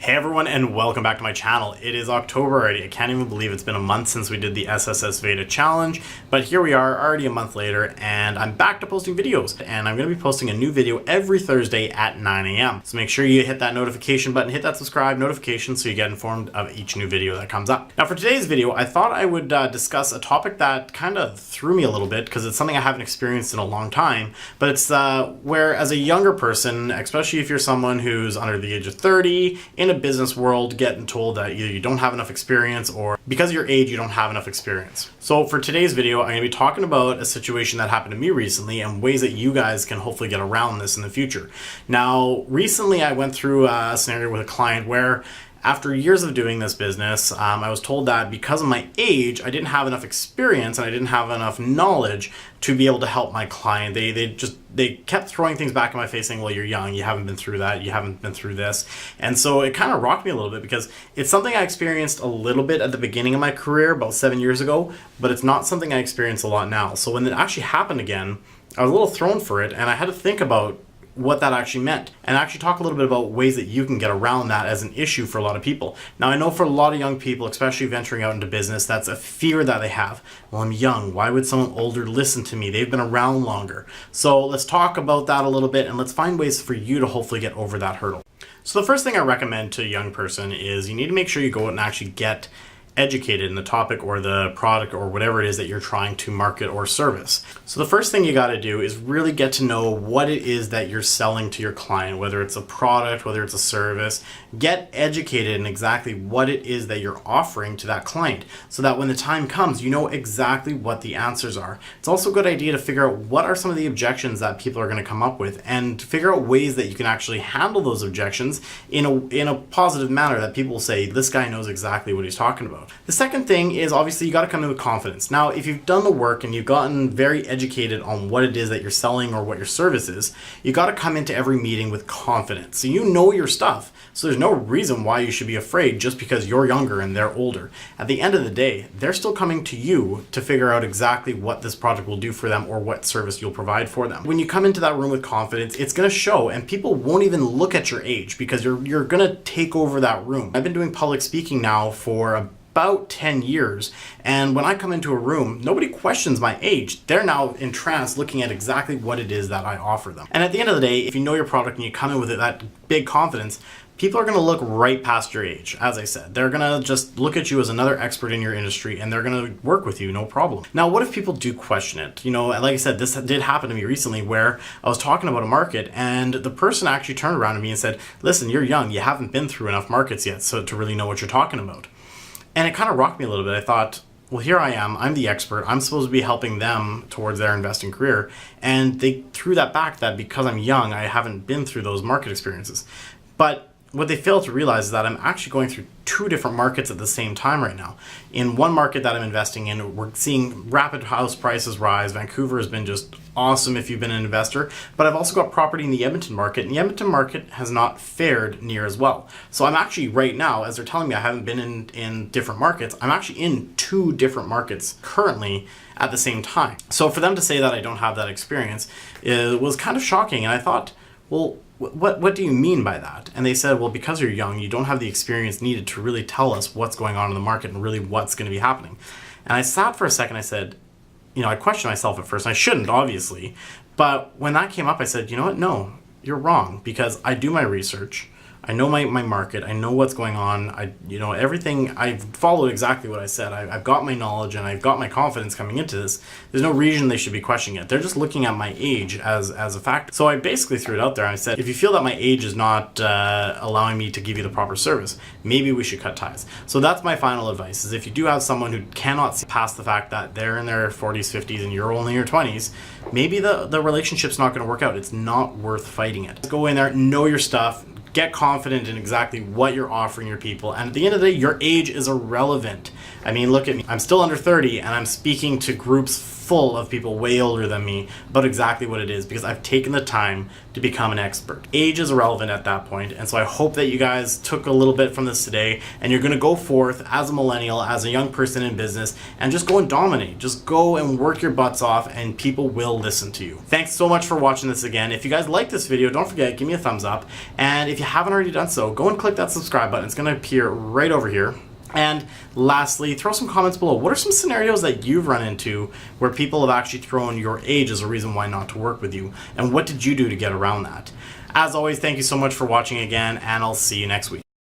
Hey everyone, and welcome back to my channel. It is October already. I can't even believe it's been a month since we did the SSS Veda challenge, but here we are already a month later and I'm back to posting videos, and I'm going to be posting a new video every Thursday at 9 a.m. So make sure you hit that notification button, hit that subscribe notification so you get informed of each new video that comes up. Now for today's video, I thought I would discuss a topic that kind of threw me a little bit because it's something I haven't experienced in a long time, but it's where as a younger person, especially if you're someone who's under the age of 30, in a business world, getting told that either you don't have enough experience or because of your age you don't have enough experience. So for today's video, I'm going to be talking about a situation that happened to me recently and ways that you guys can hopefully get around this in the future. Now, recently I went through a scenario with a client where after years of doing this business, I was told that because of my age, I didn't have enough experience and I didn't have enough knowledge to be able to help my client. They kept throwing things back in my face saying, well, you're young, you haven't been through that, you haven't been through this. And so it kind of rocked me a little bit because it's something I experienced a little bit at the beginning of my career about 7 years ago, but it's not something I experience a lot now. So when it actually happened again, I was a little thrown for it and I had to think about what that actually meant and actually talk a little bit about ways that you can get around that as an issue for a lot of people. Now, I know for a lot of young people, especially venturing out into business, that's a fear that they have. Well, I'm young. Why would someone older listen to me? They've been around longer. So let's talk about that a little bit and let's find ways for you to hopefully get over that hurdle. So the first thing I recommend to a young person is you need to make sure you go out and actually get educated in the topic or the product or whatever it is that you're trying to market or service. So the first thing you got to do is really get to know what it is that you're selling to your client, whether it's a product, whether it's a service. Get educated in exactly what it is that you're offering to that client so that when the time comes, you know exactly what the answers are. It's also a good idea to figure out what are some of the objections that people are going to come up with and figure out ways that you can actually handle those objections in a positive manner that people will say, this guy knows exactly what he's talking about. The second thing is obviously you got to come in with confidence. Now, if you've done the work and you've gotten very educated on what it is that you're selling or what your service is, you got to come into every meeting with confidence. So you know your stuff. So there's no reason why you should be afraid just because you're younger and they're older. At the end of the day, they're still coming to you to figure out exactly what this product will do for them or what service you'll provide for them. When you come into that room with confidence, it's going to show and people won't even look at your age because you're going to take over that room. I've been doing public speaking now for about 10 years, and when I come into a room, nobody questions my age. They're now entranced looking at exactly what it is that I offer them. And at the end of the day, if you know your product and you come in with that big confidence, people are going to look right past your age. As I said, they're going to just look at you as another expert in your industry and they're going to work with you, no problem. Now, what if people do question it? You know, like I said, this did happen to me recently where I was talking about a market and the person actually turned around to me and said, listen, you're young, you haven't been through enough markets yet so to really know what you're talking about. And it kind of rocked me a little bit. I thought, well, here I am, I'm the expert, I'm supposed to be helping them towards their investing career. And they threw that back that because I'm young, I haven't been through those market experiences. But what they fail to realize is that I'm actually going through two different markets at the same time right now. In one market that I'm investing in, we're seeing rapid house prices rise. Vancouver has been just awesome if you've been an investor, but I've also got property in the Edmonton market, and the Edmonton market has not fared near as well. So I'm actually right now, as they're telling me I haven't been in different markets, I'm actually in two different markets currently at the same time. So for them to say that I don't have that experience, it was kind of shocking, and I thought, well, what do you mean by that? And they said, well, because you're young, you don't have the experience needed to really tell us what's going on in the market and really what's going to be happening. And I sat for a second, I said, you know, I questioned myself at first. I shouldn't, obviously. But when that came up, I said, you know what? No, you're wrong because I do my research. I know my market. I know what's going on. Everything. I've followed exactly what I said. I've got my knowledge and I've got my confidence coming into this. There's no reason they should be questioning it. They're just looking at my age as a fact. So I basically threw it out there. I said, if you feel that my age is not allowing me to give you the proper service, maybe we should cut ties. So that's my final advice, is if you do have someone who cannot see past the fact that they're in their 40s, 50s, and you're only in your 20s, maybe the relationship's not going to work out. It's not worth fighting it. Go in there, know your stuff, get confident in exactly what you're offering your people. And at the end of the day, your age is irrelevant. I mean, look at me. I'm still under 30 and I'm speaking to groups full of people way older than me about exactly what it is, because I've taken the time to become an expert. Age is irrelevant at that point, and so I hope that you guys took a little bit from this today, and you're going to go forth as a millennial, as a young person in business, and just go and dominate. Just go and work your butts off, and people will listen to you. Thanks so much for watching this again. If you guys like this video, don't forget, give me a thumbs up, and if you haven't already done so, go and click that subscribe button. It's going to appear right over here. And lastly, throw some comments below. What are some scenarios that you've run into where people have actually thrown your age as a reason why not to work with you? And what did you do to get around that? As always, thank you so much for watching again, and I'll see you next week.